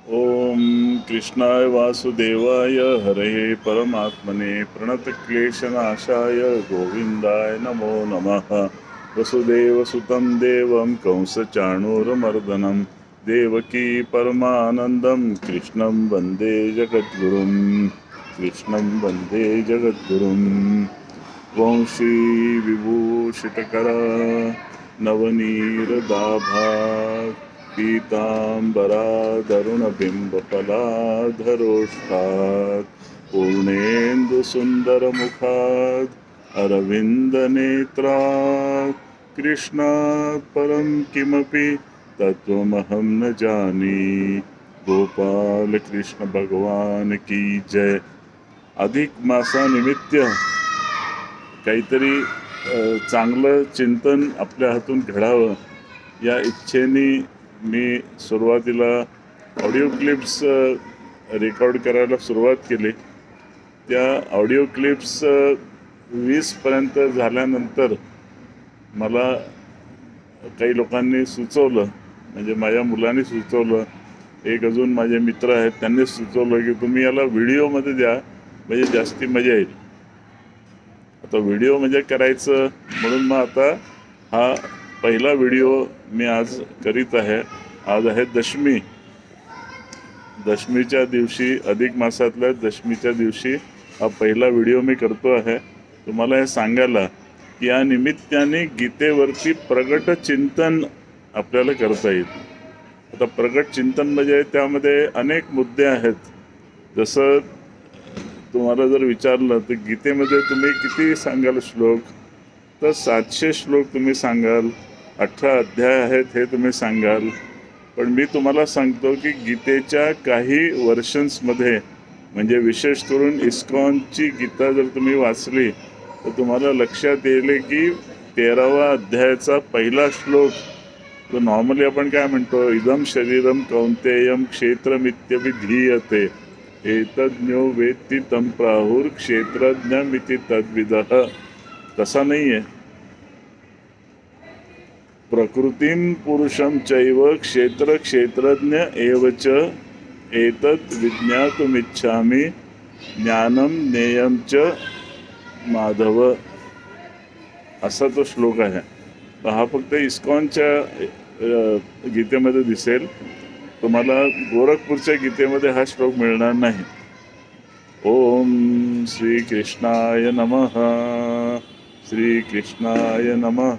ओम कृष्णाय वासुदेवाय हरे परमात्मने प्रणतक्लेशनाशाय गोविंदाय नमो नमः। वसुदेवसुतं देवं कंसचाणूरमर्दनं देवकी परमानन्दं कृष्णं वन्दे जगद्गुरुं। कृष्णं वन्दे जगद्गुरुं। वंशी विभूषितकरा नवनीरदाभा पीताम्बरादरुणबिम्बफलाधरोष्ठात् पूर्णेन्दुसुन्दरमुखात् अरविन्दनेत्रात् कृष्णात् परं किमपि तत्त्वमहं न जाने। गोपाल कृष्ण भगवान की जय। अधिक मासानिमित्त काहीतरी चांगलं चिंतन आपल्या हातून घडावं या इच्छेने मी सुरुवातीला ऑडिओ क्लिप्स रेकॉर्ड करायला सुरुवात केली. त्या ऑडिओ क्लिप्स 20पर्यंत झाल्यानंतर मला काही लोकांनी सुचवलं, म्हणजे माझ्या मुलांनी सुचवलं, एक अजून माझे मित्र आहेत त्यांनी सुचवलं की तुम्ही याला व्हिडिओमध्ये द्या म्हणजे जास्ती मजा येईल. आता व्हिडिओ म्हणजे करायचं म्हणून मग आता हा पहिला व्हिडिओ मी आज करीत आहे. आज आहे दशमी. दशमीच्या दिवशी, अधिक मासातल्या दशमीच्या दिवशी हा पहिला व्हिडिओ मी करतो आहे तुम्हाला हे सांगायला की या निमित्ताने गीतेवरती प्रगट चिंतन आपल्याला करता येईल. आता प्रगट चिंतन म्हणजे त्यामध्ये अनेक मुद्दे आहेत. जसं तुम्हाला जर विचारलं तर गीतेमध्ये तुम्ही किती सांगाल श्लोक, तर 700 श्लोक तुम्ही सांगाल, 18 अध्याय आहेत हे तुम्ही सांगाल. पण मी तुम्हाला सांगतो की गीतेच्या काही वर्षन्समध्ये, म्हणजे विशेष करून इस्कॉनची गीता जर तुम्ही वाचली तर तुम्हाला लक्षात येईल की 13व्या अध्यायाचा पहिला श्लोक, तो नॉर्मली आपण काय म्हणतो, इदम शरीरम कौंतेयम क्षेत्रमित्यभिधीयते एतज्ज्ञो वेत्ति तं प्राहुर क्षेत्रज्ञमिति तद्विदः. तसा नाही आहे. प्रकृतिम पुरुषम चैव क्षेत्र क्षेत्रज्ञ एव च एतत् विज्ञातुमिच्छामि ज्ञानम ज्ञेयम च माधव. असा तो श्लोक आहे. तर हा फक्त इस्कॉनच्या गीतेमध्ये दिसेल, तुम्हाला गोरखपूरच्या गीतेमध्ये हा श्लोक मिळणार नाही. ओम श्री कृष्णाय नमः. श्री कृष्णाय नमः.